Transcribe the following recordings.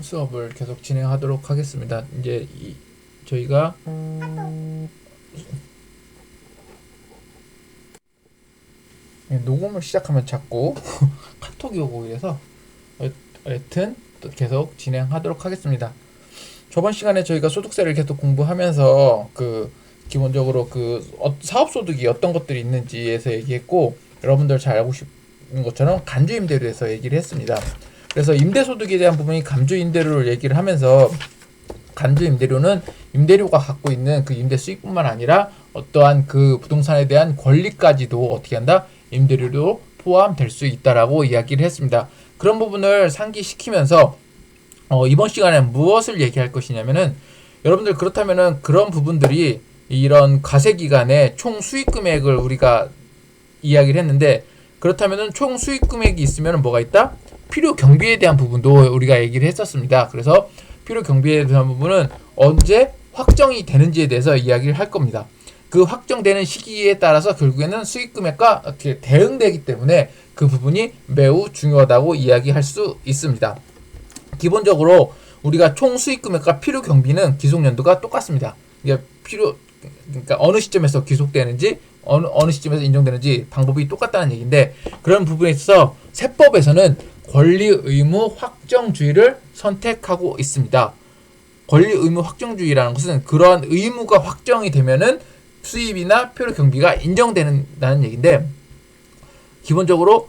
수업을 계속 진행하도록 하겠습니다. 이제 저희가 녹음을 시작하면 자꾸 카톡이 오고 이래서 여튼 또 계속 진행하도록 하겠습니다. 저번 시간에 저희가 소득세를 계속 공부하면서 기본적으로 사업소득이 어떤 것들이 있는지에서 얘기했고, 여러분들 잘 알고 싶은 것처럼 간주임대에 대해서 얘기를 했습니다. 그래서 임대소득에 대한 부분이 간주임대료를 얘기를 하면서, 간주임대료는 임대료가 갖고 있는 그 임대 수익뿐만 아니라 어떠한 그 부동산에 대한 권리까지도 어떻게 한다? 임대료로 포함될 수 있다라고 이야기를 했습니다. 그런 부분을 상기시키면서 이번 시간에 무엇을 얘기할 것이냐면은, 여러분들 그렇다면은 그런 부분들이 이런 과세 기간에 총 수익 금액을 우리가 이야기를 했는데, 그렇다면은 총 수익 금액이 있으면 뭐가 있다? 필요 경비에 대한 부분도 우리가 얘기를 했었습니다. 그래서 필요 경비에 대한 부분은 언제 확정이 되는지에 대해서 이야기를 할 겁니다. 그 확정되는 시기에 따라서 결국에는 수익 금액과 어떻게 대응되기 때문에 그 부분이 매우 중요하다고 이야기할 수 있습니다. 기본적으로 우리가 총 수익 금액과 필요 경비는 기속 연도가 똑같습니다. 이게 그러니까 어느 시점에서 기속되는지 어느 시점에서 인정되는지 방법이 똑같다는 얘기인데, 그런 부분에 있어서 세법에서는 권리 의무 확정주의를 선택하고 있습니다. 권리 의무 확정주의라는 것은 그러한 의무가 확정이 되면은 수입이나 필요 경비가 인정된다는 얘기인데, 기본적으로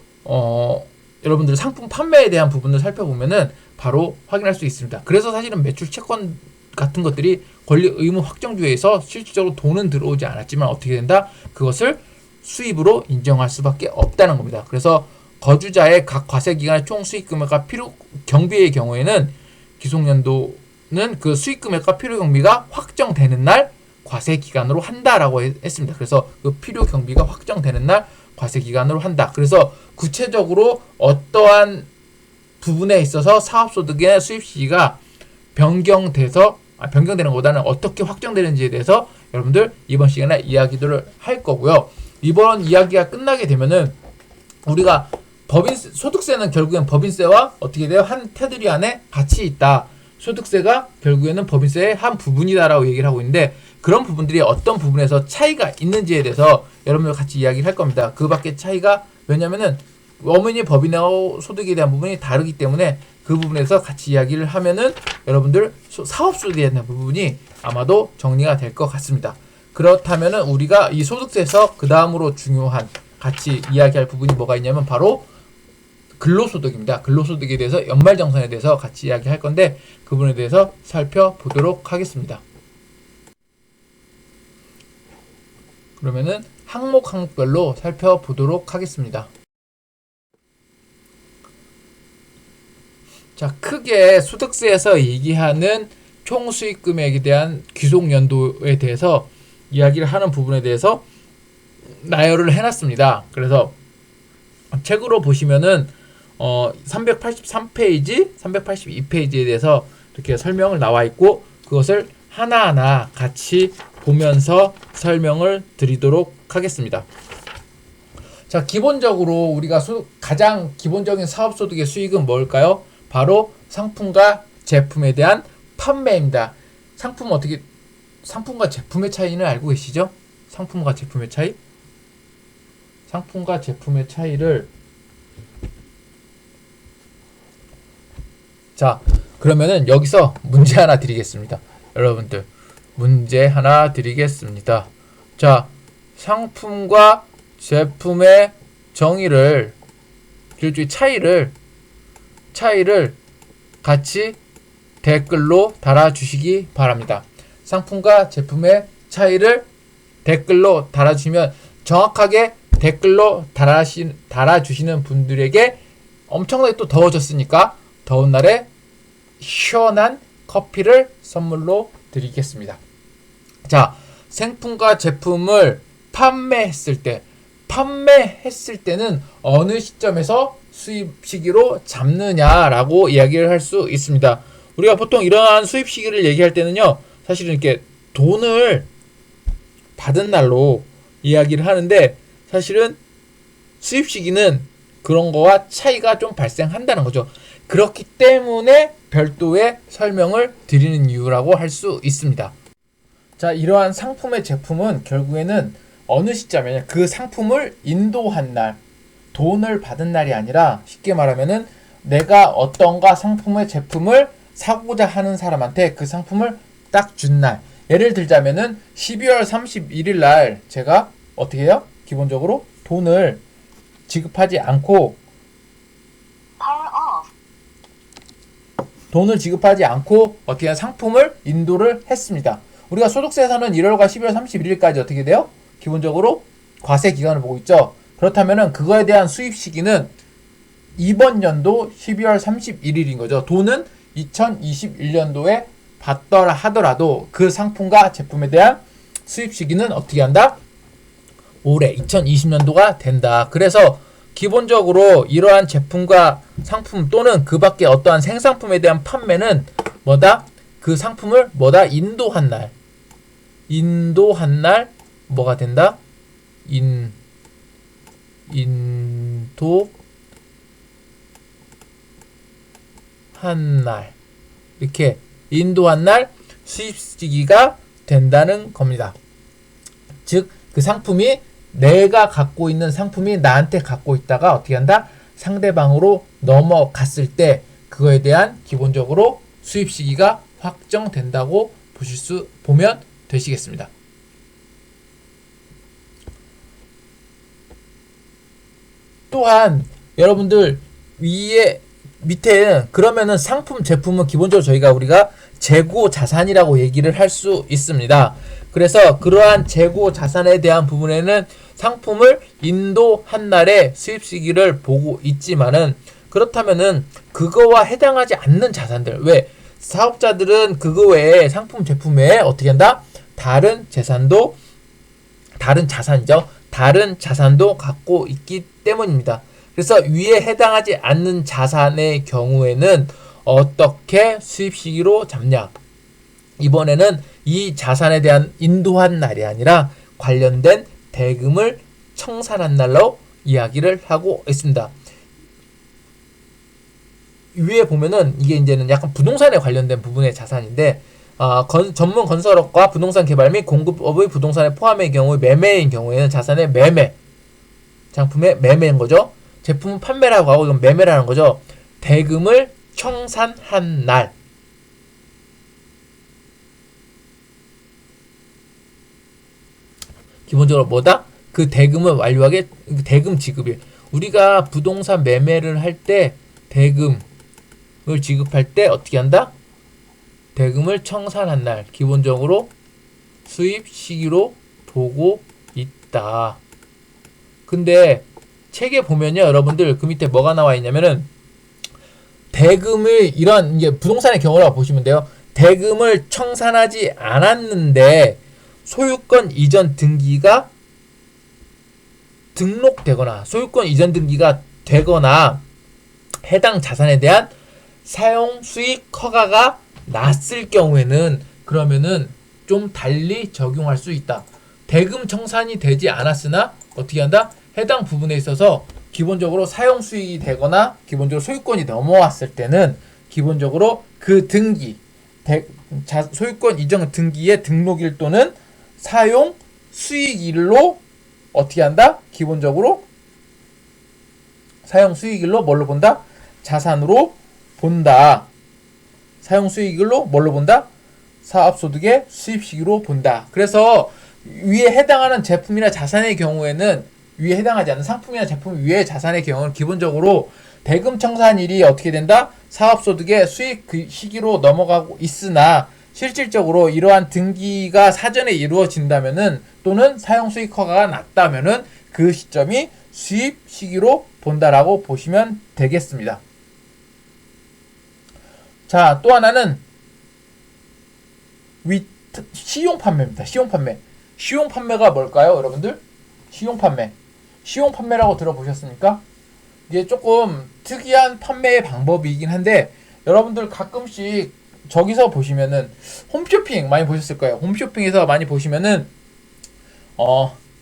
여러분들 상품 판매에 대한 부분을 살펴보면은 바로 확인할 수 있습니다. 그래서 사실은 매출 채권 같은 것들이 권리 의무 확정주의에서 실질적으로 돈은 들어오지 않았지만 어떻게 된다? 그것을 수입으로 인정할 수밖에 없다는 겁니다. 그래서 거주자의 각 과세 기간의 총 수익 금액과 필요 경비의 경우에는 기속연도는 그 수익 금액과 필요 경비가 확정되는 날 과세 기간으로 한다라고 했습니다. 그래서 그 필요 경비가 확정되는 날 과세 기간으로 한다. 그래서 구체적으로 어떠한 부분에 있어서 사업소득의 수입 시기가 변경되는 것보다는 어떻게 확정되는지에 대해서 여러분들 이번 시간에 이야기들을 할 거고요. 이번 이야기가 끝나게 되면은 우리가 소득세는 결국엔 법인세와 어떻게 돼요? 한 테두리 안에 같이 있다. 소득세가 결국에는 법인세의 한 부분이다라고 얘기를 하고 있는데, 그런 부분들이 어떤 부분에서 차이가 있는지에 대해서 여러분들 같이 이야기를 할 겁니다. 그 밖에 차이가, 왜냐면은 어머니 법인하고 소득에 대한 부분이 다르기 때문에 그 부분에서 같이 이야기를 하면은 여러분들 사업소득에 대한 부분이 아마도 정리가 될 것 같습니다. 그렇다면은 우리가 이 소득세에서 그 다음으로 중요한 같이 이야기할 부분이 뭐가 있냐면 바로 근로소득입니다. 근로소득에 대해서 연말정산에 대해서 같이 이야기할 건데, 그 부분에 대해서 살펴보도록 하겠습니다. 그러면은 항목별로 살펴보도록 하겠습니다. 자, 크게 소득세에서 얘기하는 총 수익 금액에 대한 귀속 연도에 대해서 이야기를 하는 부분에 대해서 나열을 해놨습니다. 그래서 책으로 보시면은 383페이지, 382페이지에 대해서 이렇게 설명을 나와 있고, 그것을 하나하나 같이 보면서 설명을 드리도록 하겠습니다. 자, 기본적으로 우리가 가장 기본적인 사업소득의 수익은 뭘까요? 바로 상품과 제품에 대한 판매입니다. 상품과 제품의 차이는 알고 계시죠? 상품과 제품의 차이? 상품과 제품의 차이를, 자, 그러면은 여기서 문제 하나 드리겠습니다. 여러분들, 문제 하나 드리겠습니다. 자, 상품과 제품의 정의를, 차이를 같이 댓글로 달아주시기 바랍니다. 상품과 제품의 차이를 댓글로 달아주시면, 정확하게 댓글로 달아주시는 분들에게 엄청나게 또 더워졌으니까 더운 날에 시원한 커피를 선물로 드리겠습니다. 자, 상품과 제품을 판매했을 때는 어느 시점에서 수입 시기로 잡느냐라고 이야기를 할 수 있습니다. 우리가 보통 이러한 수입 시기를 얘기할 때는요, 사실은 이렇게 돈을 받은 날로 이야기를 하는데, 사실은 수입 시기는 그런 거와 차이가 좀 발생한다는 거죠. 그렇기 때문에 별도의 설명을 드리는 이유라고 할 수 있습니다. 자, 이러한 상품의 제품은 결국에는 어느 시점에 그 상품을 인도한 날, 돈을 받은 날이 아니라 쉽게 말하면은 내가 어떤가 상품의 제품을 사고자 하는 사람한테 그 상품을 딱 준 날. 예를 들자면은 12월 31일 날 제가 어떻게 해요? 기본적으로 돈을 지급하지 않고 어떻게 상품을 인도를 했습니다. 우리가 소득세에서는 1월과 12월 31일까지 어떻게 돼요? 기본적으로 과세 기간을 보고 있죠. 그렇다면은 그거에 대한 수입 시기는 이번 연도 12월 31일인 거죠. 돈은 2021년도에 받더라 하더라도 그 상품과 제품에 대한 수입 시기는 어떻게 한다? 올해 2020년도가 된다. 그래서 기본적으로 이러한 제품과 상품 또는 그 밖에 어떠한 생산품에 대한 판매는 뭐다? 그 상품을 뭐다? 인도한 날 뭐가 된다? 인도한 날 이렇게 인도한 날 수입 시기가 된다는 겁니다. 즉 그 상품이 내가 갖고 있는 상품이 나한테 갖고 있다가 어떻게 한다? 상대방으로 넘어갔을 때 그거에 대한 기본적으로 수입 시기가 확정된다고 보면 되시겠습니다. 또한 여러분들 밑에는 그러면은 상품 제품은 기본적으로 우리가 재고 자산이라고 얘기를 할 수 있습니다. 그래서 그러한 재고 자산에 대한 부분에는 상품을 인도한 날의 수입 시기를 보고 있지만은 그렇다면은 그거와 해당하지 않는 자산들, 왜 사업자들은 그거 외에 상품 제품 외에 어떻게 한다? 다른 자산도 갖고 있기 때문입니다. 그래서 위에 해당하지 않는 자산의 경우에는 어떻게 수입 시기로 잡냐? 이번에는 이 자산에 대한 인도한 날이 아니라 관련된 대금을 청산한 날로 이야기를 하고 있습니다. 위에 보면은 이게 이제는 약간 부동산에 관련된 부분의 자산인데 전문 건설업과 부동산 개발 및 공급업의 부동산의 포함의 경우 매매인 경우에는 자산의 매매, 상품의 매매인 거죠. 제품은 판매라고 하고 이건 매매라는 거죠. 대금을 청산한 날. 기본적으로 뭐다? 그 대금을 완료하게 대금 지급일. 우리가 부동산 매매를 할 때 대금을 지급할 때 어떻게 한다? 대금을 청산한 날. 기본적으로 수입 시기로 보고 있다. 근데 책에 보면요, 여러분들 그 밑에 뭐가 나와 있냐면은 대금을 이런 이제 부동산의 경우라고 보시면 돼요. 대금을 청산하지 않았는데 소유권 이전 등기가 등록되거나 소유권 이전 등기가 되거나 해당 자산에 대한 사용 수익 허가가 났을 경우에는 그러면은 좀 달리 적용할 수 있다. 대금 청산이 되지 않았으나 어떻게 한다? 해당 부분에 있어서 기본적으로 사용 수익이 되거나 기본적으로 소유권이 넘어왔을 때는 기본적으로 그 등기 소유권 이전 등기의 등록일 또는 사용 수익일로 어떻게 한다? 기본적으로 사용 수익일로 뭘로 본다? 자산으로 본다. 사용 수익일로 뭘로 본다? 사업소득의 수입 시기로 본다. 그래서 위에 해당하는 제품이나 자산의 경우에는 위에 해당하지 않는 상품이나 제품 위에 자산의 경우는 기본적으로 대금 청산일이 어떻게 된다? 사업소득의 수익 그 시기로 넘어가고 있으나 실질적으로 이러한 등기가 사전에 이루어진다면은 또는 사용 수익 허가가 났다면은 그 시점이 수입 시기로 본다라고 보시면 되겠습니다. 자, 또 하나는 시용 판매입니다. 시용 판매. 시용 판매가 뭘까요, 여러분들? 시용 판매. 시용 판매라고 들어보셨습니까? 이게 조금 특이한 판매의 방법이긴 한데 여러분들 가끔씩 저기서 보시면은 홈쇼핑 많이 보셨을 거예요. 홈쇼핑에서 많이 보시면은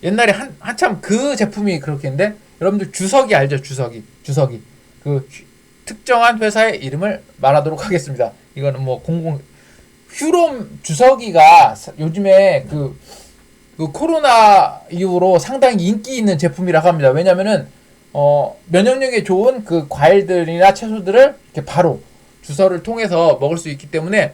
옛날에 한참 그 제품이 그렇게 했는데 여러분들 주석이 알죠? 주석이 그 특정한 회사의 이름을 말하도록 하겠습니다. 이거는 뭐 휴롬 주석이가 요즘에 그 코로나 이후로 상당히 인기 있는 제품이라고 합니다. 왜냐면은 면역력에 좋은 그 과일들이나 채소들을 이렇게 바로 주서를 통해서 먹을 수 있기 때문에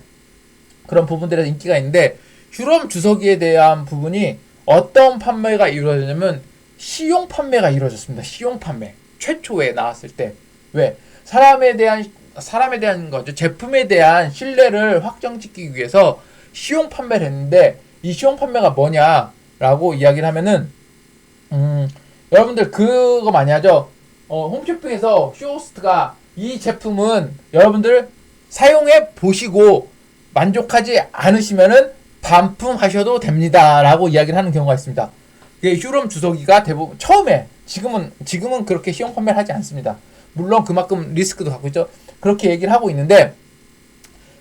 그런 부분들에서 인기가 있는데, 휴롬 주석이에 대한 부분이 어떤 판매가 이루어지냐면 시용 판매가 이루어졌습니다. 시용 판매. 최초에 나왔을 때. 왜? 사람에 대한 거죠. 제품에 대한 신뢰를 확정짓기 위해서 시용 판매를 했는데, 이 시용 판매가 뭐냐라고 이야기를 하면은 여러분들 그거 많이 하죠. 홈쇼핑에서 쇼호스트가 이 제품은 여러분들 사용해 보시고 만족하지 않으시면은 반품하셔도 됩니다 라고 이야기를 하는 경우가 있습니다. 휴롬 주석이가 대부분 처음에, 지금은 그렇게 시용 판매를 하지 않습니다. 물론 그만큼 리스크도 갖고 있죠. 그렇게 얘기를 하고 있는데,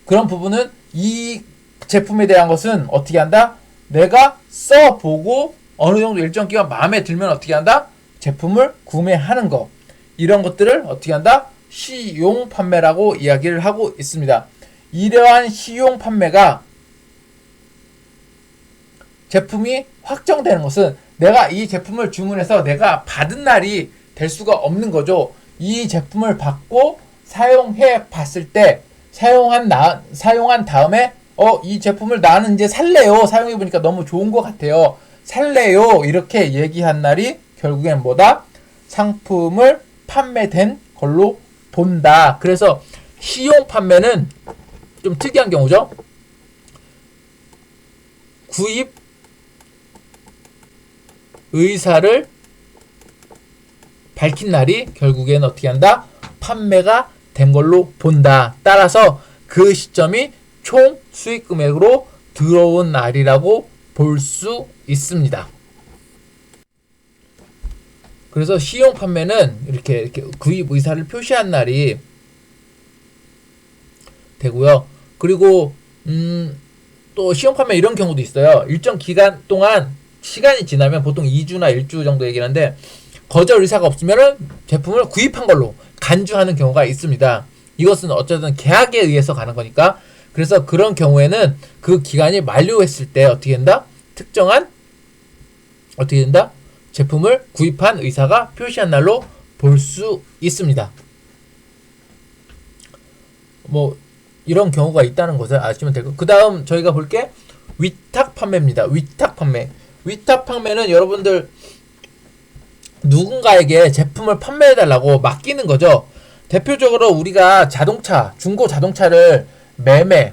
그런 부분은 이 제품에 대한 것은 어떻게 한다? 내가 써보고 어느 정도 일정 기간 마음에 들면 어떻게 한다? 제품을 구매하는 거. 이런 것들을 어떻게 한다? 시용 판매라고 이야기를 하고 있습니다. 이러한 시용 판매가 제품이 확정되는 것은 내가 이 제품을 주문해서 내가 받은 날이 될 수가 없는 거죠. 이 제품을 받고 사용해 봤을 때 사용한 다음에 이 제품을 나는 이제 살래요. 사용해 보니까 너무 좋은 것 같아요. 살래요. 이렇게 얘기한 날이 결국엔 뭐다? 상품을 판매된 걸로 본다. 그래서 시용 판매는 좀 특이한 경우죠. 구입 의사를 밝힌 날이 결국엔 어떻게 한다? 판매가 된 걸로 본다. 따라서 그 시점이 총 수익 금액으로 들어온 날이라고 볼 수 있습니다. 그래서 시용 판매는 이렇게 구입 의사를 표시한 날이 되고요. 그리고 또 시용 판매 이런 경우도 있어요. 일정 기간 동안 시간이 지나면 보통 2주나 1주 정도 얘기하는데 거절 의사가 없으면 제품을 구입한 걸로 간주하는 경우가 있습니다. 이것은 어쨌든 계약에 의해서 가는 거니까. 그래서 그런 경우에는 그 기간이 만료했을 때 어떻게 된다? 어떻게 된다? 제품을 구입한 의사가 표시한 날로 볼 수 있습니다. 뭐 이런 경우가 있다는 것을 아시면 되고, 그 다음 저희가 볼 게 위탁 판매입니다. 위탁 판매. 위탁 판매는 여러분들 누군가에게 제품을 판매해달라고 맡기는 거죠. 대표적으로 우리가 중고 자동차를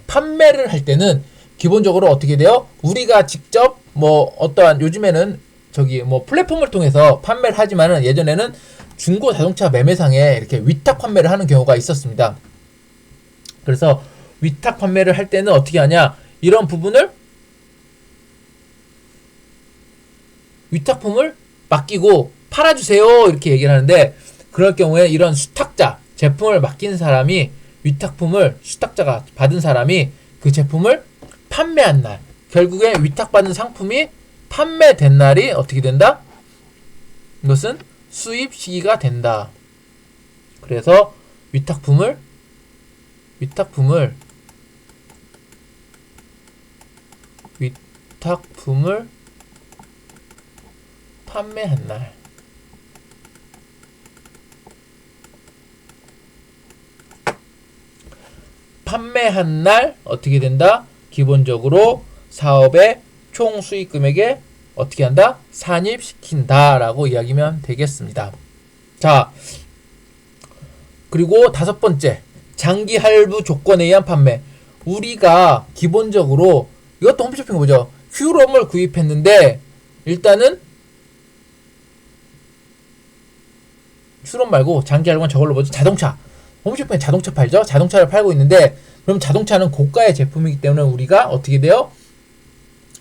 판매를 할 때는 기본적으로 어떻게 돼요? 우리가 직접 어떠한 요즘에는 플랫폼을 통해서 판매를 하지만은 예전에는 중고 자동차 매매상에 이렇게 위탁 판매를 하는 경우가 있었습니다. 그래서 위탁 판매를 할 때는 어떻게 하냐? 이런 부분을 위탁품을 맡기고 팔아주세요 이렇게 얘기를 하는데, 그럴 경우에 이런 수탁자, 제품을 맡긴 사람이 수탁자가 받은 사람이 그 제품을 판매한 날, 결국에 위탁받은 상품이 판매된 날이 어떻게 된다? 이것은 수입 시기가 된다. 그래서 위탁품을 판매한 날, 어떻게 된다? 기본적으로 사업의 총 수익 금액에 어떻게 한다? 산입시킨다 라고 이야기하면 되겠습니다. 자, 그리고 다섯 번째, 장기 할부 조건에 의한 판매. 우리가 기본적으로 이것도 홈쇼핑 보죠. 휴롬을 구입했는데 일단은 휴롬 말고 장기 할부는 저걸로 뭐죠? 자동차. 홈쇼핑에 자동차 팔죠. 자동차를 팔고 있는데, 그럼 자동차는 고가의 제품이기 때문에 우리가 어떻게 돼요?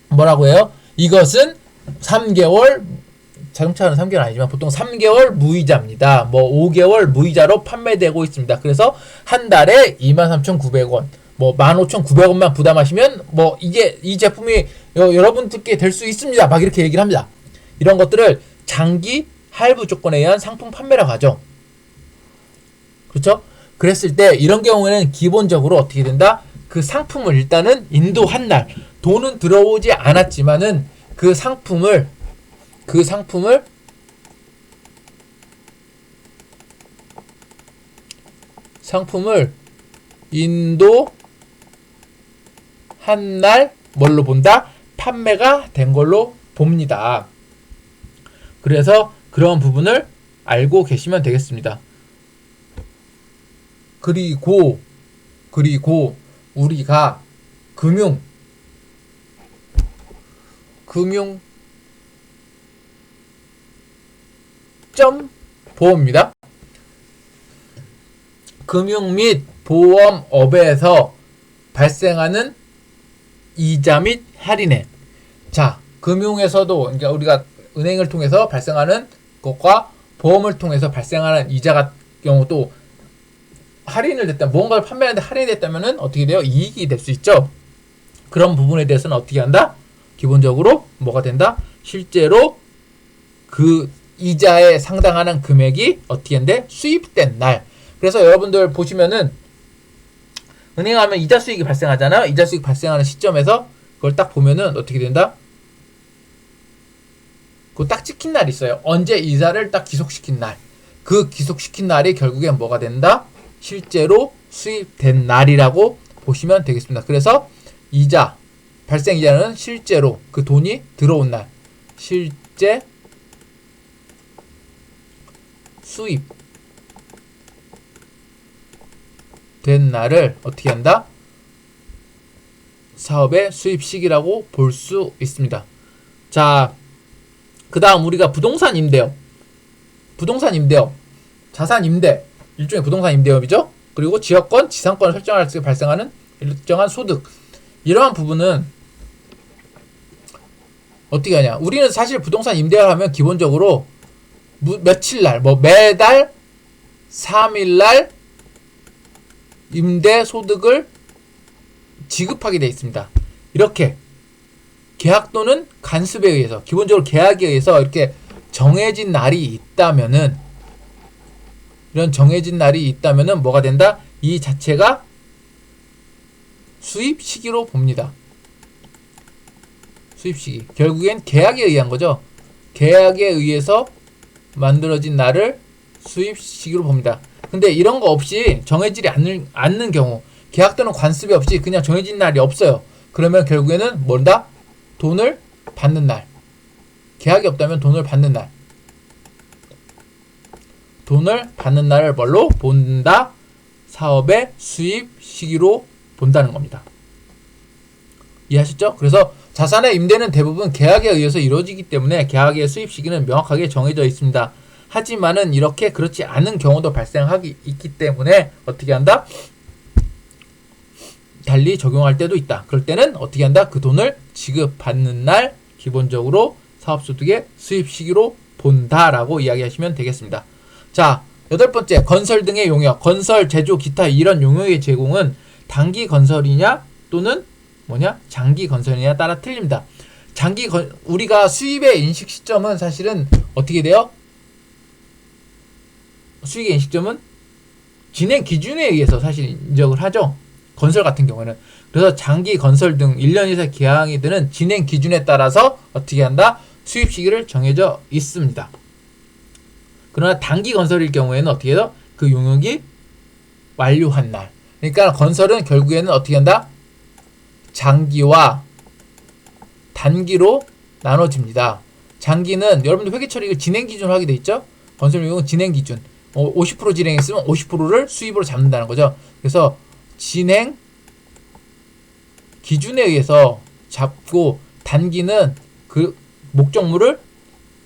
뭐라고 해요? 이것은 3개월, 자동차는 3개월 아니지만 보통 3개월 무이자입니다. 5개월 무이자로 판매되고 있습니다. 그래서 한 달에 23,900원, 15,900원만 부담하시면 이게 이 제품이 여러분들께 될 수 있습니다. 막 이렇게 얘기를 합니다. 이런 것들을 장기 할부 조건에 의한 상품 판매라고 하죠. 그렇죠? 그랬을 때 이런 경우에는 기본적으로 어떻게 된다? 그 상품을 일단은 인도한 날, 돈은 들어오지 않았지만은 그 상품을 인도한 날 뭘로 본다? 판매가 된 걸로 봅니다. 그래서 그런 부분을 알고 계시면 되겠습니다. 그리고 우리가 금융점 보험입니다. 금융 및 보험업에서 발생하는 이자 및 할인액. 자, 금융에서도 그러니까 우리가 은행을 통해서 발생하는 것과 보험을 통해서 발생하는 이자 같은 경우도 할인을 됐다. 무언가를 판매하는데 할인이 됐다면은 어떻게 돼요? 이익이 될 수 있죠. 그런 부분에 대해서는 어떻게 한다? 기본적으로 뭐가 된다? 실제로 그 이자에 상당하는 금액이 어떻게 한대? 수입된 날. 그래서 여러분들 보시면은 은행 하면 이자 수익이 발생하잖아요. 이자 수익 발생하는 시점에서 그걸 딱 보면은 어떻게 된다? 그거 딱 찍힌 날이 있어요. 언제 이자를 딱 기속시킨 날. 그 기속시킨 날이 결국엔 뭐가 된다? 실제로 수입된 날이라고 보시면 되겠습니다. 그래서 이자, 발생 이자는 실제로 그 돈이 들어온 날. 실제 수입 된 날을 어떻게 한다? 사업의 수입 시기라고 볼 수 있습니다. 자, 그 다음 우리가 부동산 임대업, 자산 임대, 일종의 부동산 임대업이죠. 그리고 지역권, 지상권을 설정할 때 발생하는 일정한 소득, 이러한 부분은 어떻게 하냐? 우리는 사실 부동산 임대를 하면 기본적으로 며칠 날, 매달 3일 날 임대 소득을 지급하게 되어 있습니다. 이렇게 계약 또는 간습에 의해서, 기본적으로 계약에 의해서 이렇게 정해진 날이 있다면은, 이런 정해진 날이 있다면은 뭐가 된다? 이 자체가 수입 시기로 봅니다. 수입 시기. 결국엔 계약에 의한 거죠. 계약에 의해서 만들어진 날을 수입 시기로 봅니다. 근데 이런 거 없이 정해지지 않는 경우, 계약 또는 관습이 없이 그냥 정해진 날이 없어요. 그러면 결국에는 뭔다? 돈을 받는 날. 계약이 없다면 돈을 받는 날. 돈을 받는 날을 뭘로 본다? 사업의 수입 시기로 본다는 겁니다. 이해하셨죠? 그래서 자산의 임대는 대부분 계약에 의해서 이루어지기 때문에 계약의 수입 시기는 명확하게 정해져 있습니다. 하지만은 이렇게 그렇지 않은 경우도 발생하기 있기 때문에 어떻게 한다? 달리 적용할 때도 있다. 그럴 때는 어떻게 한다? 그 돈을 지급받는 날 기본적으로 사업소득의 수입 시기로 본다라고 이야기하시면 되겠습니다. 자, 8번째, 건설 등의 용역, 건설, 제조, 기타 이런 용역의 제공은 단기 건설이냐 또는 장기 건설이냐 따라 틀립니다. 우리가 수입의 인식 시점은 사실은 어떻게 돼요? 수익의 인식점은 진행 기준에 의해서 사실 인정을 하죠. 건설 같은 경우에는. 그래서 장기 건설 등 1년 이상 계약이 드는 진행 기준에 따라서 어떻게 한다? 수입 시기를 정해져 있습니다. 그러나 단기 건설일 경우에는 어떻게 해요? 그 용역이 완료한 날. 그러니까 건설은 결국에는 어떻게 한다? 장기와 단기로 나눠집니다. 장기는 여러분들 회계처리 진행 기준으로 하게 돼 있죠? 건설 용역은 진행 기준. 50% 진행했으면 50%를 수입으로 잡는다는 거죠. 그래서 진행 기준에 의해서 잡고, 단기는 그 목적물을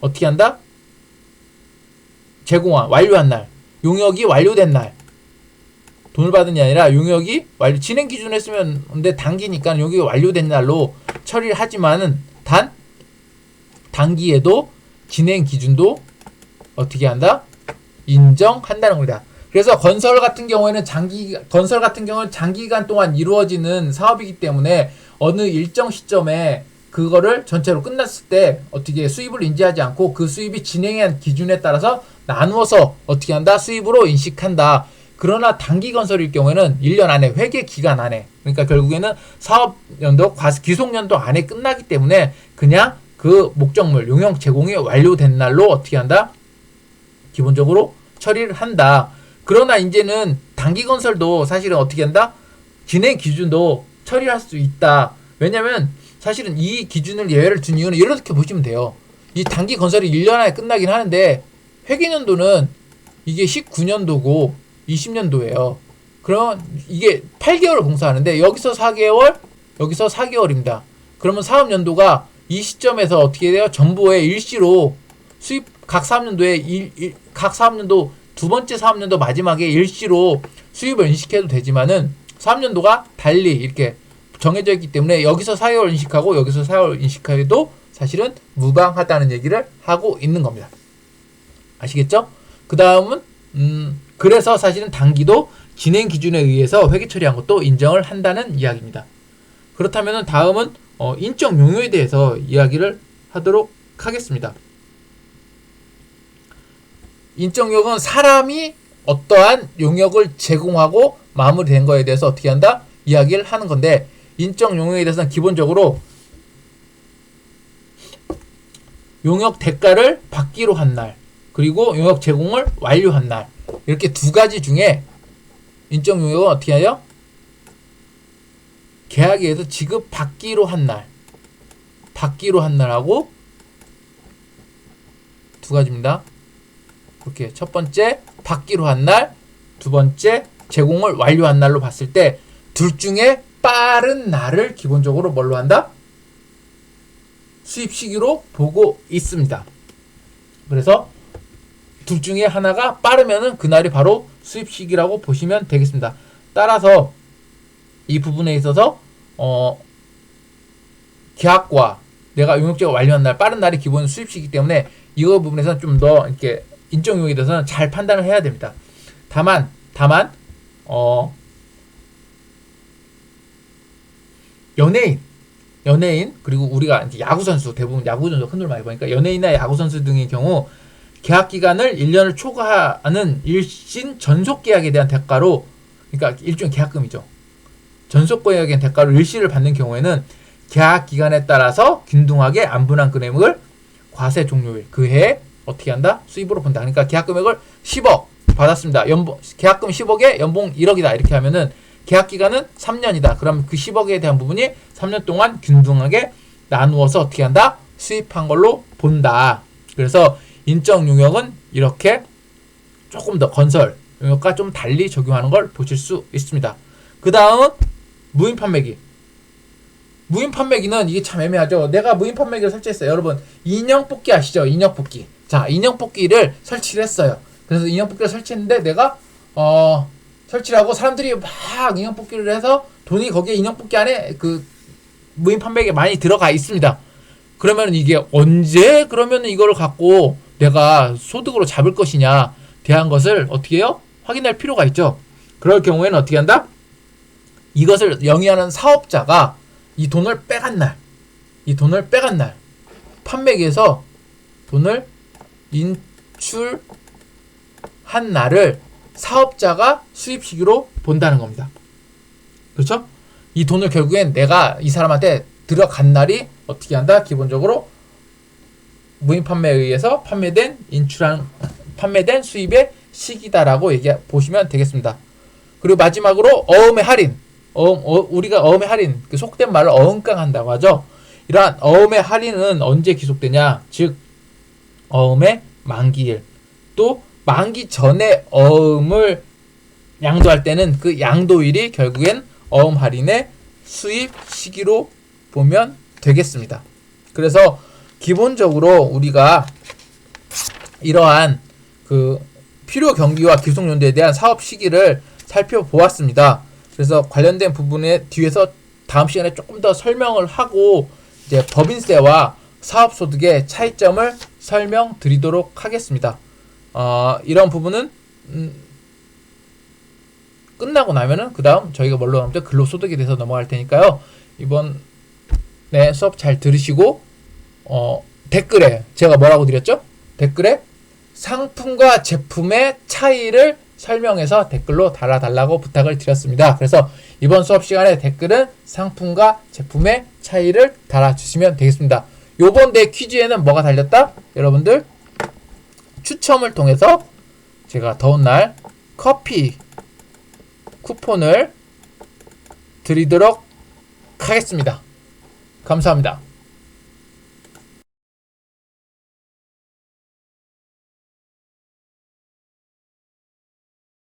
어떻게 한다? 완료한 날. 용역이 완료된 날. 돈을 받은 게 아니라 용역이 진행 기준 했으면, 근데 단기니까 용역이 완료된 날로 처리를 하지만은 단기에도 진행 기준도 어떻게 한다? 인정한다는 겁니다. 그래서 건설 같은 경우는 장기간 동안 이루어지는 사업이기 때문에 어느 일정 시점에 그거를 전체로 끝났을 때 어떻게 수입을 인지하지 않고 그 수입이 진행한 기준에 따라서 나누어서 어떻게 한다? 수입으로 인식한다. 그러나 단기 건설일 경우에는 1년 안에 회계 기간 안에 그러니까 결국에는 사업연도 기속연도 안에 끝나기 때문에 그냥 그 목적물 용역 제공이 완료된 날로 어떻게 한다? 기본적으로 처리를 한다. 그러나 이제는 단기 건설도 사실은 어떻게 한다? 진행 기준도 처리할 수 있다. 왜냐면 사실은 이 기준을 예외를 둔 이유는 이렇게 보시면 돼요. 이 단기 건설이 1년 안에 끝나긴 하는데 회계연도는 이게 19년도고 20년도예요. 그럼 이게 8개월을 공사하는데 여기서 4개월, 여기서 4개월입니다. 그러면 사업연도가 이 시점에서 어떻게 돼요? 전부의 일시로 수입 각 사업연도 두 번째 사업연도 마지막에 일시로 수입을 인식해도 되지만은 사업연도가 달리 이렇게 정해져 있기 때문에 여기서 4개월 인식하고 여기서 4개월 인식해도 사실은 무방하다는 얘기를 하고 있는 겁니다. 아시겠죠? 그 다음은 그래서 사실은 단기도 진행 기준에 의해서 회계 처리한 것도 인정을 한다는 이야기입니다. 그렇다면 다음은 인적 용역에 대해서 이야기를 하도록 하겠습니다. 인적 용역은 사람이 어떠한 용역을 제공하고 마무리된 거에 대해서 어떻게 한다? 이야기를 하는 건데 인적 용역에 대해서는 기본적으로 용역 대가를 받기로 한 날 그리고 용역 제공을 완료한 날 이렇게 두 가지 중에 인적 용역은 어떻게 해요? 계약에 의해서 지급받기로 한 날하고 두 가지입니다. 이렇게 첫 번째 받기로 한 날, 두 번째 제공을 완료한 날로 봤을 때 둘 중에 빠른 날을 기본적으로 뭘로 한다? 수입 시기로 보고 있습니다. 그래서 둘 중에 하나가 빠르면은 그날이 바로 수입 시기라고 보시면 되겠습니다. 따라서 이 부분에 있어서 계약과 내가 용역제가 완료한 날 빠른 날이 기본 수입 시기이기 때문에 이거 부분에서는 좀 더 이렇게 인적 용역에 대해서는 잘 판단을 해야 됩니다. 다만 연예인 그리고 우리가 이제 야구 선수 대부분 야구 선수 큰 돈 많이 보니까 연예인이나 야구 선수 등의 경우 계약 기간을 1년을 초과하는 일신 전속 계약에 대한 대가로 그러니까 일종의 계약금이죠. 전속 계약에 대한 대가로 일시를 받는 경우에는 계약 기간에 따라서 균등하게 안분한 금액을 과세 종료일 그 해에 어떻게 한다? 수입으로 본다. 그러니까 계약 금액을 10억 받았습니다. 연봉 계약금 10억에 연봉 1억이다. 이렇게 하면은 계약 기간은 3년이다. 그럼 그 10억에 대한 부분이 3년 동안 균등하게 나누어서 어떻게 한다? 수입한 걸로 본다. 그래서 인적 용역은 이렇게 조금 더 건설 용역과 좀 달리 적용하는 걸 보실 수 있습니다. 그 다음은 무인 판매기. 무인 판매기는 이게 참 애매하죠. 내가 무인 판매기를 설치했어요. 여러분 인형 뽑기 아시죠? 인형 뽑기. 자, 인형 뽑기를 설치를 했어요. 그래서 인형 뽑기를 설치했는데 내가 설치를 하고 사람들이 막 인형 뽑기를 해서 돈이 거기에 인형 뽑기 안에 그 무인 판매기에 많이 들어가 있습니다. 그러면 이게 언제 그러면 이걸 갖고 내가 소득으로 잡을 것이냐 대한 것을 어떻게 해요? 확인할 필요가 있죠. 그럴 경우에는 어떻게 한다? 이것을 영위하는 사업자가 이 돈을 빼간 날 판매기에서 돈을 인출한 날을 사업자가 수입 시기로 본다는 겁니다. 그렇죠? 이 돈을 결국엔 내가 이 사람한테 들어간 날이 어떻게 한다? 기본적으로 무인 판매에 의해서 판매된 수입의 시기다라고 보시면 되겠습니다. 그리고 마지막으로 어음의 할인. 우리가 어음의 할인, 그 속된 말을 어음깡 한다고 하죠. 이러한 어음의 할인은 언제 기속되냐? 즉 어음의 만기일. 또 만기 전에 어음을 양도할 때는 그 양도일이 결국엔 어음 할인의 수입 시기로 보면 되겠습니다. 그래서 기본적으로 우리가 이러한 그 필요 경비와 기속연도에 대한 사업 시기를 살펴보았습니다. 그래서 관련된 부분에 뒤에서 다음 시간에 조금 더 설명을 하고 이제 법인세와 사업소득의 차이점을 설명드리도록 하겠습니다. 이런 부분은 끝나고 나면은 그 다음 저희가 뭘로 하면 근로소득에 대해서 넘어갈 테니까요. 이번에 수업 잘 들으시고 댓글에 제가 뭐라고 드렸죠? 댓글에 상품과 제품의 차이를 설명해서 댓글로 달아달라고 부탁을 드렸습니다. 그래서 이번 수업 시간에 댓글은 상품과 제품의 차이를 달아주시면 되겠습니다. 요번 내 퀴즈에는 뭐가 달렸다? 여러분들 추첨을 통해서 제가 더운 날 커피 쿠폰을 드리도록 하겠습니다. 감사합니다.